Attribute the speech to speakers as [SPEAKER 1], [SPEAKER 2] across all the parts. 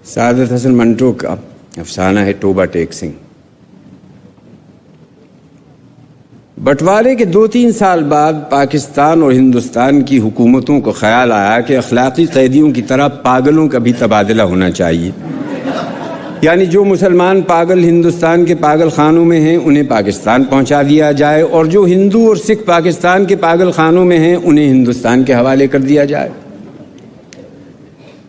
[SPEAKER 1] سعادت حسن منٹو کا افسانہ ہے توبہ ٹیک سنگھ۔ بٹوارے کے 2-3 سال بعد پاکستان اور ہندوستان کی حکومتوں کو خیال آیا کہ اخلاقی قیدیوں کی طرح پاگلوں کا بھی تبادلہ ہونا چاہیے، یعنی جو مسلمان پاگل ہندوستان کے پاگل خانوں میں ہیں انہیں پاکستان پہنچا دیا جائے، اور جو ہندو اور سکھ پاکستان کے پاگل خانوں میں ہیں انہیں ہندوستان کے حوالے کر دیا جائے۔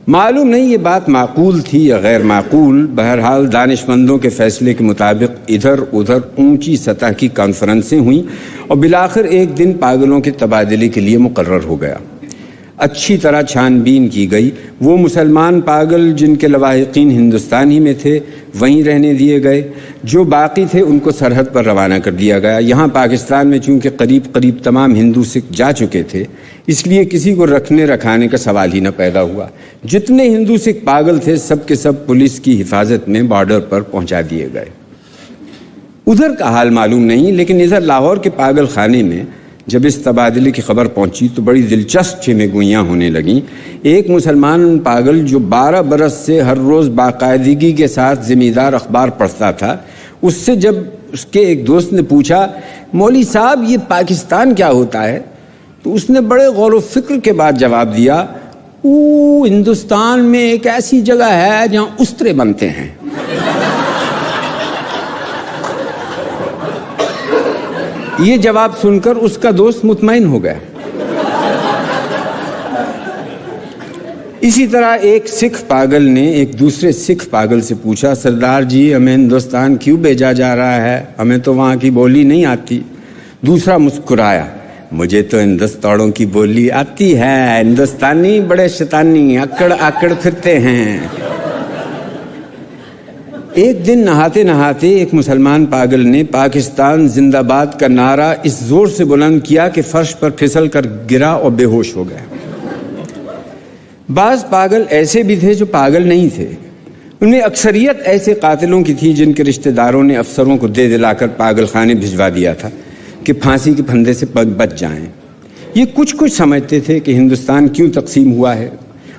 [SPEAKER 1] معلوم نہیں یہ بات معقول تھی یا غیر معقول، بہرحال دانش مندوں کے فیصلے کے مطابق ادھر ادھر اونچی سطح کی کانفرنسیں ہوئیں اور بالآخر ایک دن پاگلوں کے تبادلے کے لیے مقرر ہو گیا۔ اچھی طرح چھان بین کی گئی، وہ مسلمان پاگل جن کے لواحقین ہندوستان ہی میں تھے وہیں رہنے دیے گئے، جو باقی تھے ان کو سرحد پر روانہ کر دیا گیا۔ یہاں پاکستان میں چونکہ قریب تمام ہندو سکھ جا چکے تھے، اس لیے کسی کو رکھنے رکھانے کا سوال ہی نہ پیدا ہوا۔ جتنے ہندو سکھ پاگل تھے سب کے سب پولیس کی حفاظت میں بارڈر پر پہنچا دیے گئے۔ ادھر کا حال معلوم نہیں، لیکن ادھر لاہور کے پاگل خانے میں جب اس تبادلے کی خبر پہنچی تو بڑی دلچسپ چیمیں گوئیاں ہونے لگیں۔ ایک مسلمان پاگل جو 12 برس سے ہر روز باقاعدگی کے ساتھ زمیندار اخبار پڑھتا تھا، اس سے جب اس کے ایک دوست نے پوچھا مولوی صاحب یہ پاکستان کیا ہوتا ہے، تو اس نے بڑے غور و فکر کے بعد جواب دیا، ہندوستان میں ایک ایسی جگہ ہے جہاں استرے بنتے ہیں۔ یہ جواب سن کر اس کا دوست مطمئن ہو گیا۔ اسی طرح ایک سکھ پاگل نے ایک دوسرے سکھ پاگل سے پوچھا، سردار جی ہمیں ہندوستان کیوں بھیجا جا رہا ہے، ہمیں تو وہاں کی بولی نہیں آتی۔ دوسرا مسکرایا، مجھے تو ہندوستانوں کی بولی آتی ہے، ہندوستانی بڑے شیطانی اکڑ پھرتے ہیں۔ ایک دن نہاتے نہاتے ایک مسلمان پاگل نے پاکستان زندہ باد کا نعرہ اس زور سے بلند کیا کہ فرش پر پھسل کر گرا اور بے ہوش ہو گیا۔ بعض پاگل ایسے بھی تھے جو پاگل نہیں تھے، ان میں اکثریت ایسے قاتلوں کی تھی جن کے رشتہ داروں نے افسروں کو دے دلا کر پاگل خانے بھجوا دیا تھا کہ پھانسی کے پھندے سے بچ جائیں۔ یہ کچھ سمجھتے تھے کہ ہندوستان کیوں تقسیم ہوا ہے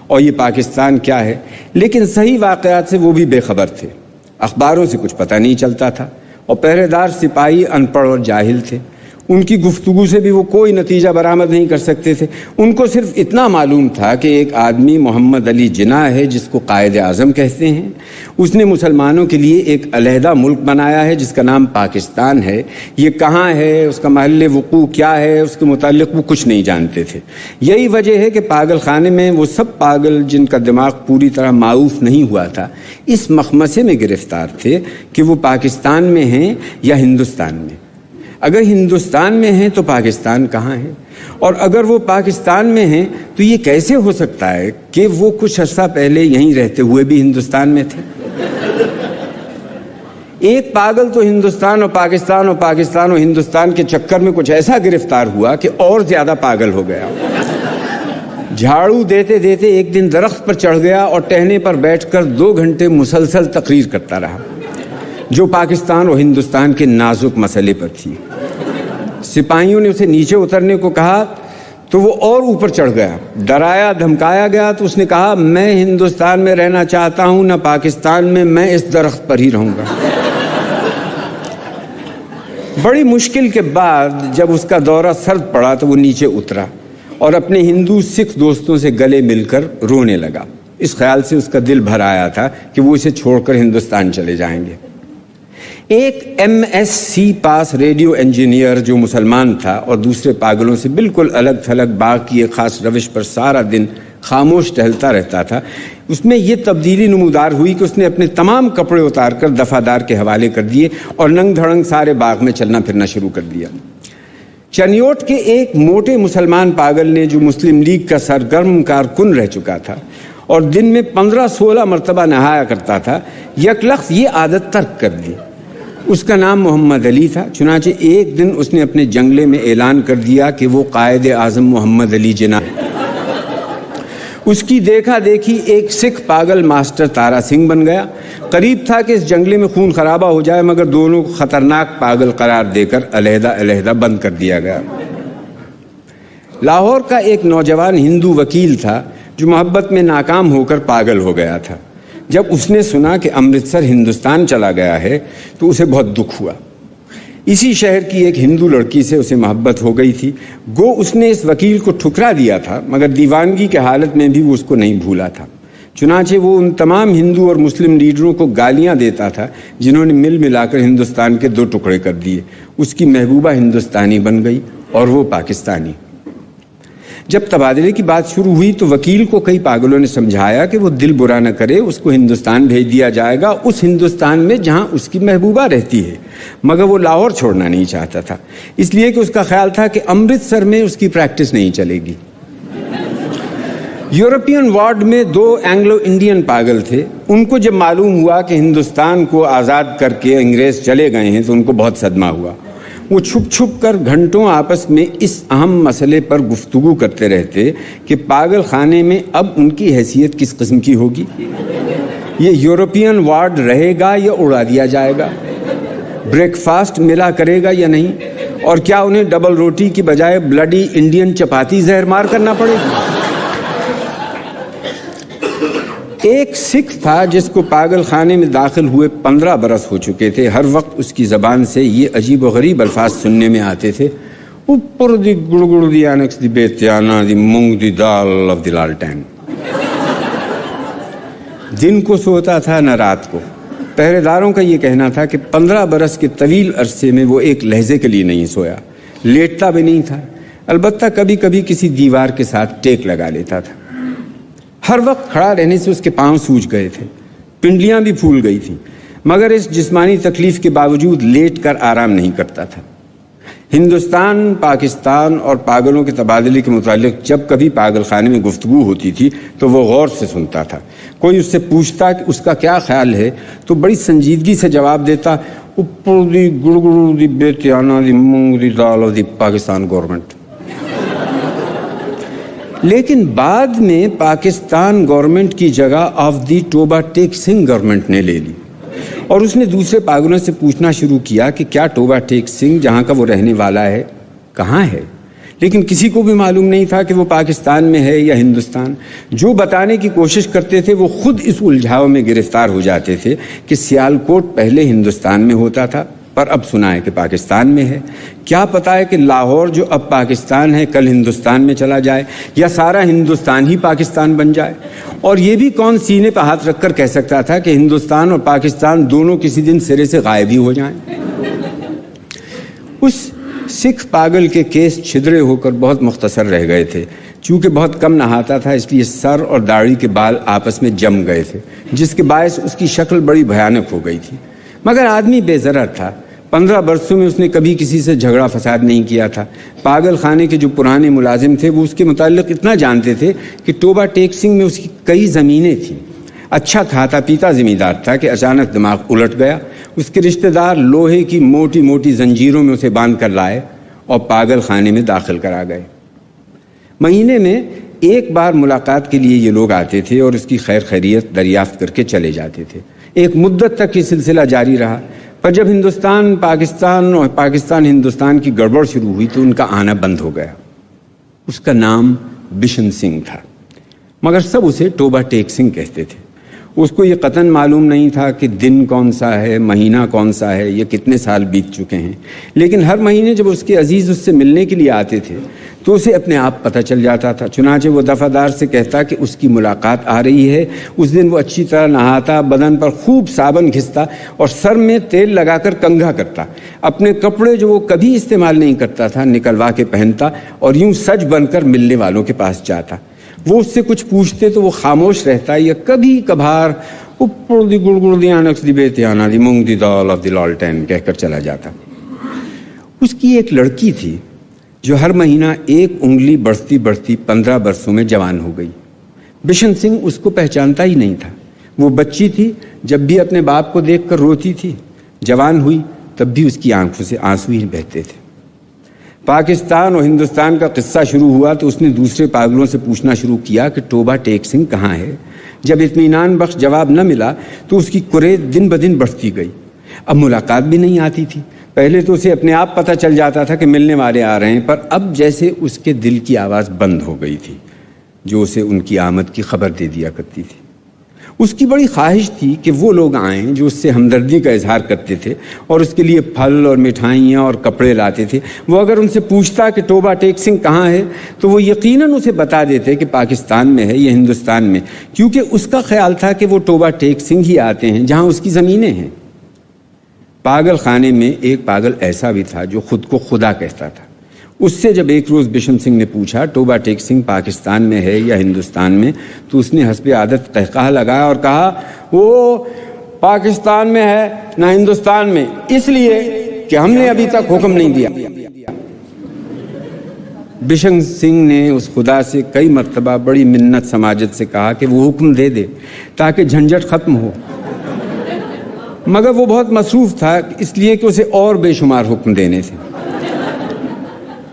[SPEAKER 1] اور یہ پاکستان کیا ہے، لیکن صحیح واقعات سے وہ بھی بے خبر تھے۔ اخباروں سے کچھ پتہ نہیں چلتا تھا اور پہرے دار سپاہی ان پڑھ اور جاہل تھے، ان کی گفتگو سے بھی وہ کوئی نتیجہ برآمد نہیں کر سکتے تھے۔ ان کو صرف اتنا معلوم تھا کہ ایک آدمی محمد علی جناح ہے جس کو قائد اعظم کہتے ہیں، اس نے مسلمانوں کے لیے ایک علیحدہ ملک بنایا ہے جس کا نام پاکستان ہے۔ یہ کہاں ہے، اس کا محل وقوع کیا ہے، اس کے متعلق وہ کچھ نہیں جانتے تھے۔ یہی وجہ ہے کہ پاگل خانے میں وہ سب پاگل جن کا دماغ پوری طرح معاف نہیں ہوا تھا اس مخمصے میں گرفتار تھے کہ وہ پاکستان میں ہیں یا ہندوستان میں۔ اگر ہندوستان میں ہیں تو پاکستان کہاں ہے، اور اگر وہ پاکستان میں ہیں تو یہ کیسے ہو سکتا ہے کہ وہ کچھ عرصہ پہلے یہیں رہتے ہوئے بھی ہندوستان میں تھے۔ ایک پاگل تو ہندوستان اور پاکستان اور ہندوستان کے چکر میں کچھ ایسا گرفتار ہوا کہ اور زیادہ پاگل ہو گیا۔ جھاڑو دیتے دیتے ایک دن درخت پر چڑھ گیا اور ٹہنے پر بیٹھ کر 2 گھنٹے مسلسل تقریر کرتا رہا جو پاکستان اور ہندوستان کے نازک مسئلے پر تھی۔ سپاہیوں نے اسے نیچے اترنے کو کہا تو وہ اور اوپر چڑھ گیا، ڈرایا دھمکایا گیا تو اس نے کہا میں ہندوستان میں رہنا چاہتا ہوں نہ پاکستان میں اس درخت پر ہی رہوں گا۔ بڑی مشکل کے بعد جب اس کا دورہ سرد پڑا تو وہ نیچے اترا اور اپنے ہندو سکھ دوستوں سے گلے مل کر رونے لگا۔ اس خیال سے اس کا دل بھر آیا تھا کہ وہ اسے چھوڑ کر ہندوستان چلے جائیں گے۔ ایک MSc پاس ریڈیو انجینئر جو مسلمان تھا اور دوسرے پاگلوں سے بالکل الگ تھلگ باغ کی ایک خاص روش پر سارا دن خاموش ٹہلتا رہتا تھا، اس میں یہ تبدیلی نمودار ہوئی کہ اس نے اپنے تمام کپڑے اتار کر دفعہ کے حوالے کر دیے اور ننگ دھڑنگ سارے باغ میں چلنا پھرنا شروع کر دیا۔ چنیوٹ کے ایک موٹے مسلمان پاگل نے جو مسلم لیگ کا سرگرم کارکن رہ چکا تھا اور دن میں 15-16 مرتبہ نہایا کرتا تھا، یک لخت یہ عادت ترک کر دی۔ اس کا نام محمد علی تھا، چنانچہ ایک دن اس نے اپنے جنگلے میں اعلان کر دیا کہ وہ قائد اعظم محمد علی جناح۔ اس کی دیکھا دیکھی ایک سکھ پاگل ماسٹر تارا سنگھ بن گیا. قریب تھا کہ اس جنگلے میں خون خرابہ ہو جائے، مگر دونوں کو خطرناک پاگل قرار دے کر علیحدہ علیحدہ بند کر دیا گیا. لاہور کا ایک نوجوان ہندو وکیل تھا جو محبت میں ناکام ہو کر پاگل ہو گیا تھا. جب اس نے سنا کہ امرتسر ہندوستان چلا گیا ہے تو اسے بہت دکھ ہوا. اسی شہر کی ایک ہندو لڑکی سے اسے محبت ہو گئی تھی. گو اس نے اس وکیل کو ٹھکرا دیا تھا، مگر دیوانگی کے حالت میں بھی وہ اس کو نہیں بھولا تھا. چنانچہ وہ ان تمام ہندو اور مسلم لیڈروں کو گالیاں دیتا تھا جنہوں نے مل ملا کر ہندوستان کے 2 ٹکڑے کر دیے. اس کی محبوبہ ہندوستانی بن گئی اور وہ پاکستانی. جب تبادلے کی بات شروع ہوئی تو وکیل کو کئی پاگلوں نے سمجھایا کہ وہ دل برا نہ کرے، اس کو ہندوستان بھیج دیا جائے گا، اس ہندوستان میں جہاں اس کی محبوبہ رہتی ہے. مگر وہ لاہور چھوڑنا نہیں چاہتا تھا، اس لیے کہ اس کا خیال تھا کہ امرتسر میں اس کی پریکٹس نہیں چلے گی. یورپین وارڈ میں 2 اینگلو انڈین پاگل تھے. ان کو جب معلوم ہوا کہ ہندوستان کو آزاد کر کے انگریز چلے گئے ہیں تو ان کو بہت صدمہ ہوا. وہ چھپ چھپ کر گھنٹوں آپس میں اس اہم مسئلے پر گفتگو کرتے رہتے کہ پاگل خانے میں اب ان کی حیثیت کس قسم کی ہوگی. یہ یورپین وارڈ رہے گا یا اڑا دیا جائے گا؟ بریک فاسٹ ملا کرے گا یا نہیں؟ اور کیا انہیں ڈبل روٹی کی بجائے بلڈی انڈین چپاتی زہر مار کرنا پڑے گی؟ ایک سکھ تھا جس کو پاگل خانے میں داخل ہوئے 15 برس ہو چکے تھے. ہر وقت اس کی زبان سے یہ عجیب و غریب الفاظ سننے میں آتے تھے: اوپر دی گڑگڑ دی inks the بیتیانا the moong the dal of دی لالٹین. دن کو سوتا تھا نہ رات کو. پہرے داروں کا یہ کہنا تھا کہ 15 برس کے طویل عرصے میں وہ ایک لہجے کے لیے نہیں سویا. لیٹتا بھی نہیں تھا، البتہ کبھی کبھی کسی دیوار کے ساتھ ٹیک لگا لیتا تھا. ہر وقت کھڑا رہنے سے اس کے پاؤں سوج گئے تھے، پنڈلیاں بھی پھول گئی تھیں، مگر اس جسمانی تکلیف کے باوجود لیٹ کر آرام نہیں کرتا تھا. ہندوستان، پاکستان اور پاگلوں کے تبادلے کے متعلق جب کبھی پاگل خانے میں گفتگو ہوتی تھی تو وہ غور سے سنتا تھا. کوئی اس سے پوچھتا کہ اس کا کیا خیال ہے تو بڑی سنجیدگی سے جواب دیتا: اوپر دی گڑگڑ دی بیتیانا دی moong the dal of the Pakistan government. لیکن بعد میں پاکستان گورنمنٹ کی جگہ of the ٹوبا take Singh government نے لے لی اور اس نے دوسرے پاگلوں سے پوچھنا شروع کیا کہ کیا ٹوبا ٹیک سنگھ جہاں کا وہ رہنے والا ہے کہاں ہے. لیکن کسی کو بھی معلوم نہیں تھا کہ وہ پاکستان میں ہے یا ہندوستان. جو بتانے کی کوشش کرتے تھے وہ خود اس الجھاؤ میں گرفتار ہو جاتے تھے کہ سیالکوٹ پہلے ہندوستان میں ہوتا تھا پر اب سنا ہے کہ پاکستان میں ہے. کیا پتا ہے کہ لاہور جو اب پاکستان ہے کل ہندوستان میں چلا جائے یا سارا ہندوستان ہی پاکستان بن جائے. اور یہ بھی کون سینے پہ ہاتھ رکھ کر کہہ سکتا تھا کہ ہندوستان اور پاکستان دونوں کسی دن سرے سے غائب ہی ہو جائیں. اس سکھ پاگل کے کیس چھدرے ہو کر بہت مختصر رہ گئے تھے. چونکہ بہت کم نہاتا تھا اس لیے سر اور داڑھی کے بال آپس میں جم گئے تھے، جس کے باعث اس کی شکل بڑی بھیانک ہو گئی تھی. مگر آدمی بے ضرر تھا. 15 برسوں میں اس نے کبھی کسی سے جھگڑا فساد نہیں کیا تھا. پاگل خانے کے جو پرانے ملازم تھے وہ اس کے متعلق اتنا جانتے تھے کہ ٹوبا ٹیک سنگھ میں اس کی کئی زمینیں تھیں. اچھا کھاتا پیتا زمیندار تھا کہ اچانک دماغ الٹ گیا. اس کے رشتہ دار لوہے کی موٹی موٹی زنجیروں میں اسے باندھ کر لائے اور پاگل خانے میں داخل کرا گئے. مہینے میں ایک بار ملاقات کے لیے یہ لوگ آتے تھے اور اس کی خیر خیریت دریافت کر کے چلے جاتے تھے. ایک مدت تک یہ سلسلہ جاری رہا، پر جب ہندوستان پاکستان اور پاکستان ہندوستان کی گڑبڑ شروع ہوئی تو ان کا آنا بند ہو گیا. اس کا نام بشن سنگھ تھا، مگر سب اسے ٹوبا ٹیک سنگھ کہتے تھے. اس کو یہ قطعاً معلوم نہیں تھا کہ دن کون سا ہے، مہینہ کون سا ہے، یا کتنے سال بیت چکے ہیں. لیکن ہر مہینے جب اس کے عزیز اس سے ملنے کے لیے آتے تھے تو اسے اپنے آپ پتہ چل جاتا تھا. چنانچہ وہ دفعہ سے کہتا کہ اس کی ملاقات آ رہی ہے. اس دن وہ اچھی طرح نہاتا، بدن پر خوب صابن گھستا اور سر میں تیل لگا کر کنگھا کرتا. اپنے کپڑے جو وہ کبھی استعمال نہیں کرتا تھا نکلوا کے پہنتا اور یوں سج بن کر ملنے والوں کے پاس جاتا. وہ اس سے کچھ پوچھتے تو وہ خاموش رہتا یا کبھی کبھار اوپر دی گڑگڑ دی inks the بیتیانا the moong the dal of دی لالٹین کہہ کر چلا جاتا. اس کی ایک لڑکی تھی جو ہر مہینہ ایک انگلی بڑھتی بڑھتی 15 برسوں میں جوان ہو گئی. بشن سنگھ اس کو پہچانتا ہی نہیں تھا. وہ بچی تھی، جب بھی اپنے باپ کو دیکھ کر روتی تھی. جوان ہوئی تب بھی اس کی آنکھوں سے آنسو ہی بہتے تھے. پاکستان اور ہندوستان کا قصہ شروع ہوا تو اس نے دوسرے پاگلوں سے پوچھنا شروع کیا کہ ٹوبہ ٹیک سنگھ کہاں ہے. جب اطمینان بخش جواب نہ ملا تو اس کی کریز دن بدن بڑھتی گئی. اب ملاقات بھی نہیں آتی تھی. پہلے تو اسے اپنے آپ پتہ چل جاتا تھا کہ ملنے والے آ رہے ہیں، پر اب جیسے اس کے دل کی آواز بند ہو گئی تھی جو اسے ان کی آمد کی خبر دے دیا کرتی تھی. اس کی بڑی خواہش تھی کہ وہ لوگ آئیں جو اس سے ہمدردی کا اظہار کرتے تھے اور اس کے لیے پھل اور مٹھائیاں اور کپڑے لاتے تھے. وہ اگر ان سے پوچھتا کہ ٹوبہ ٹیک سنگھ کہاں ہے تو وہ یقیناً اسے بتا دیتے کہ پاکستان میں ہے یا ہندوستان میں، کیونکہ اس کا خیال تھا کہ وہ ٹوبہ ٹیک سنگھ ہی آتے ہیں جہاں اس کی زمینیں ہیں. پاگل خانے میں ایک پاگل ایسا بھی تھا جو خود کو خدا کہتا تھا. اس سے جب ایک روز بشن سنگھ نے پوچھا ٹوبہ ٹیک سنگھ پاکستان میں ہے یا ہندوستان میں، تو اس نے حسب عادت قہقہہ لگایا اور کہا وہ پاکستان میں ہے نہ ہندوستان میں، اس لیے کہ ہم نے ابھی تک حکم نہیں دیا. بشن سنگھ نے اس خدا سے کئی مرتبہ بڑی منت سماجت سے کہا کہ وہ حکم دے دے تاکہ جھنجھٹ ختم ہو، مگر وہ بہت مصروف تھا اس لیے کہ اسے اور بے شمار حکم دینے تھے.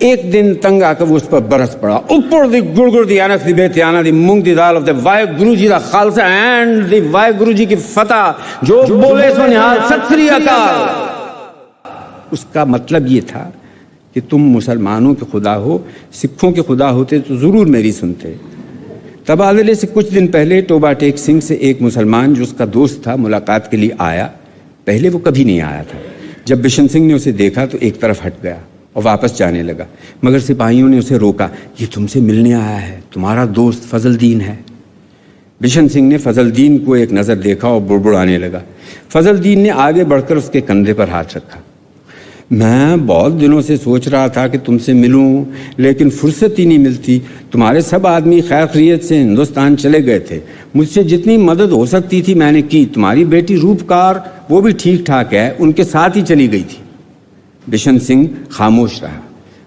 [SPEAKER 1] ایک دن تنگ آ کر وہ اس پر برس پڑا. اوپر دی گڑگڑ دی انک دی بیتیانہ دی moong the dal of the واحے grow G the Khalsa and the واحے گرو جی کی فتح جو بولے سو نہال ست سری اکال. اس کا مطلب یہ تھا کہ تم مسلمانوں کے خدا ہو، سکھوں کے خدا ہوتے تو ضرور میری سنتے. تبادلے سے کچھ دن پہلے ٹوبہ ٹیک سنگھ سے ایک مسلمان جو اس کا دوست تھا ملاقات کے لیے آیا. پہلے وہ کبھی نہیں آیا تھا. جب بشن سنگھ نے اسے دیکھا تو ایک طرف ہٹ گیا اور واپس جانے لگا، مگر سپاہیوں نے اسے روکا. یہ تم سے ملنے آیا ہے، تمہارا دوست فضل دین ہے. بشن سنگھ نے فضل دین کو ایک نظر دیکھا اور بڑبڑانے لگا. فضل دین نے آگے بڑھ کر اس کے کندھے پر ہاتھ رکھا. میں بہت دنوں سے سوچ رہا تھا کہ تم سے ملوں، لیکن فرصت ہی نہیں ملتی. تمہارے سب آدمی خیر خیریت سے ہندوستان چلے گئے تھے. مجھ سے جتنی مدد ہو سکتی تھی میں نے کی. تمہاری بیٹی روپکار وہ بھی ٹھیک ٹھاک ہے، ان کے ساتھ ہی چلی گئی تھی. بشن سنگھ خاموش رہا.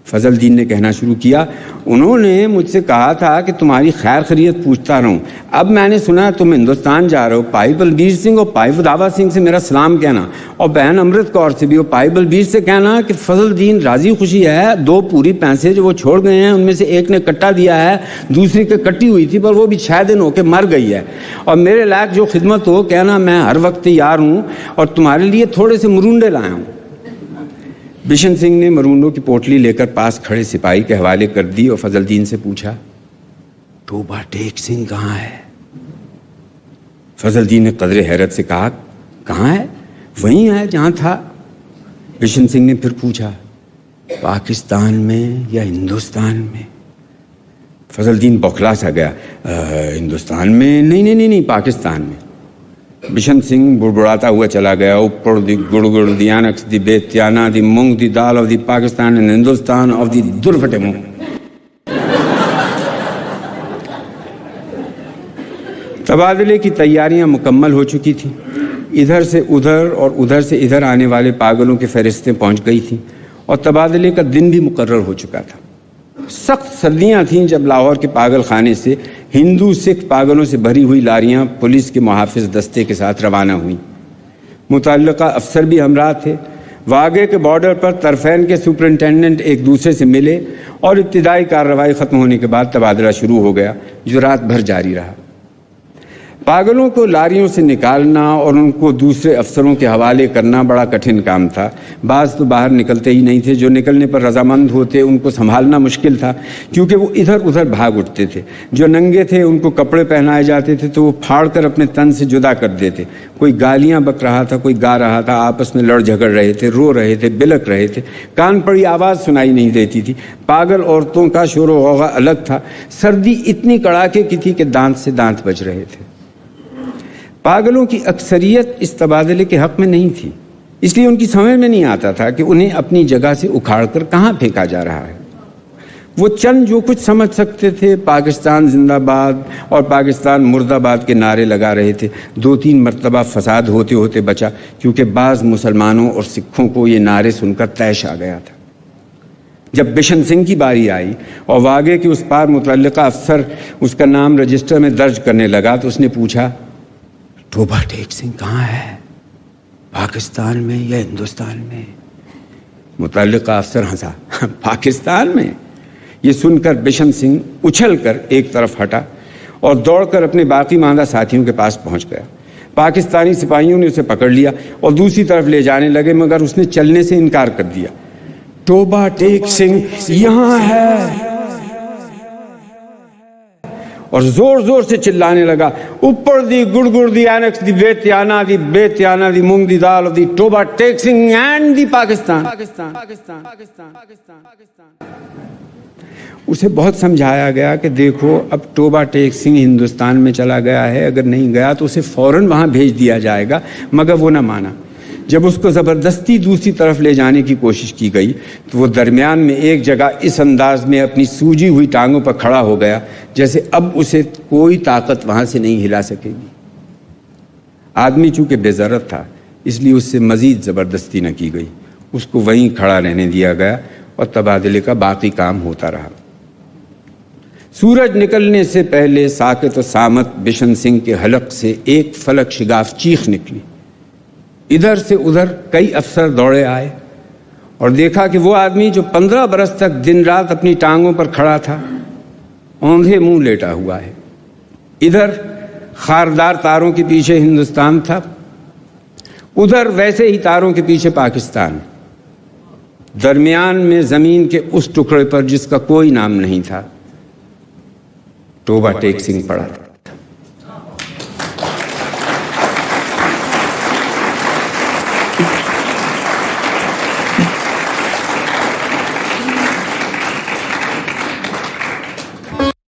[SPEAKER 1] فضل دین نے کہنا شروع کیا، انہوں نے مجھ سے کہا تھا کہ تمہاری خیر خیریت پوچھتا رہوں. اب میں نے سنا تم ہندوستان جا رہے ہو. پائی بلبیر سنگھ اور پائی وداوا سنگھ سے میرا سلام کہنا، اور بہن امرت کور سے بھی اور پائی بلبیر سے کہنا کہ فضل دین راضی خوشی ہے. 2 پوری پیسے جو وہ چھوڑ گئے ہیں ان میں سے ایک نے کٹا دیا ہے، دوسری کے کٹی ہوئی تھی پر وہ بھی 6 دن ہو کے مر گئی ہے. اور میرے لائق جو خدمت ہو کہنا میں ہر وقت تیار ہوں، اور تمہارے لیے تھوڑے سے مرونڈے لایا ہوں. بشن سنگھ نے مرونڈوں کی پوٹلی لے کر پاس کھڑے سپاہی کے حوالے کر دی اور فضل دین سے پوچھا ٹوبہ ٹیک سنگھ کہاں ہے؟ فضل دین نے قدر حیرت سے کہا کہاں ہے؟ وہیں ہے جہاں تھا. بشن سنگھ نے پھر پوچھا پاکستان میں یا ہندوستان میں؟ فضل دین بوکھلا سا گیا. ہندوستان میں نہیں پاکستان میں. بشن سنگھ بڑبڑاتا ہوا چلا گیا. اوپر دی گڑگڑ دی inks the بیتیانہ the moong the dal of the Pakistan and Hindustan of the درفٹے مونگ. تبادلے کی تیاریاں مکمل ہو چکی تھیں. ادھر سے ادھر اور ادھر سے ادھر آنے والے پاگلوں کی فہرستیں پہنچ گئی تھیں اور تبادلے کا دن بھی مقرر ہو چکا تھا. سخت سردیاں تھیں جب لاہور کے پاگل خانے سے ہندو سکھ پاگلوں سے بھری ہوئی لاریاں پولیس کے محافظ دستے کے ساتھ روانہ ہوئیں. متعلقہ افسر بھی ہمراہ تھے. واگے کے بارڈر پر طرفین کے سپرنٹینڈنٹ ایک دوسرے سے ملے اور ابتدائی کارروائی ختم ہونے کے بعد تبادلہ شروع ہو گیا جو رات بھر جاری رہا. پاگلوں کو لاریوں سے نکالنا اور ان کو دوسرے افسروں کے حوالے کرنا بڑا کٹھن کام تھا. بعض تو باہر نکلتے ہی نہیں تھے. جو نکلنے پر رضامند ہوتے ان کو سنبھالنا مشکل تھا کیونکہ وہ ادھر ادھر بھاگ اٹھتے تھے. جو ننگے تھے ان کو کپڑے پہنائے جاتے تھے تو وہ پھاڑ کر اپنے تن سے جدا کر دیتے. کوئی گالیاں بک رہا تھا، کوئی گا رہا تھا، آپس میں لڑ جھگڑ رہے تھے، رو رہے تھے، بلک رہے تھے. کان پڑی آواز سنائی نہیں دیتی تھی. پاگل عورتوں کا شور و غوغا الگ تھا. سردی اتنی کڑاکے کی تھی کہ دانت سے دانت بج رہے تھے. پاگلوں کی اکثریت اس تبادلے کے حق میں نہیں تھی، اس لیے ان کی سمجھ میں نہیں آتا تھا کہ انہیں اپنی جگہ سے اکھاڑ کر کہاں پھینکا جا رہا ہے. وہ چند جو کچھ سمجھ سکتے تھے پاکستان زندہ باد اور پاکستان مرد آباد کے نعرے لگا رہے تھے. 2-3 مرتبہ فساد ہوتے ہوتے بچا کیونکہ بعض مسلمانوں اور سکھوں کو یہ نعرے سن کر طیش آ گیا تھا. جب بشن سنگھ کی باری آئی اور واگے کے اس پار متعلقہ افسر اس کا نام رجسٹر میں درج کرنے لگا تو اس نے پوچھا ٹوبہ ٹیک سنگھ کہاں ہے؟ پاکستان میں یا ہندوستان میں؟ متعلقہ افسر ہنسا. پاکستان میں؟ یہ سن کر بشن سنگھ اچھل کر ایک طرف ہٹا اور دوڑ کر اپنے باقی ماندہ ساتھیوں کے پاس پہنچ گیا۔ پاکستانی سپاہیوں نے اسے پکڑ لیا اور دوسری طرف لے جانے لگے، مگر اس نے چلنے سے انکار کر دیا۔ توبہ ٹیک سنگھ یہاں ہے، اور زور زور سے چلانے لگا، اوپر دی گڑ گڑ دی اینکس دی بیتیانا دی مونگ دی دال دی توبہ ٹیک سنگھ اینڈ دی پاکستان۔ اسے بہت سمجھایا گیا کہ دیکھو اب توبہ ٹیک سنگھ ہندوستان میں چلا گیا ہے، اگر نہیں گیا تو اسے فوراً وہاں بھیج دیا جائے گا، مگر وہ نہ مانا۔ جب اس کو زبردستی دوسری طرف لے جانے کی کوشش کی گئی تو وہ درمیان میں ایک جگہ اس انداز میں اپنی سوجی ہوئی ٹانگوں پر کھڑا ہو گیا جیسے اب اسے کوئی طاقت وہاں سے نہیں ہلا سکے گی۔ آدمی چونکہ بے ضرورت تھا اس لیے اس سے مزید زبردستی نہ کی گئی، اس کو وہیں کھڑا رہنے دیا گیا اور تبادلے کا باقی کام ہوتا رہا۔ سورج نکلنے سے پہلے ساکت و سامت بشن سنگھ کے حلق سے ایک فلک شگاف چیخ نکلی۔ ادھر سے ادھر کئی افسر دوڑے آئے اور دیکھا کہ وہ آدمی جو 15 برس تک دن رات اپنی ٹانگوں پر کھڑا تھا اوندھے منہ لیٹا ہوا ہے۔ ادھر خاردار تاروں کے پیچھے ہندوستان تھا، ادھر ویسے ہی تاروں کے پیچھے پاکستان، درمیان میں زمین کے اس ٹکڑے پر جس کا کوئی نام نہیں تھا توبہ ٹیک سنگھ پڑا تھا۔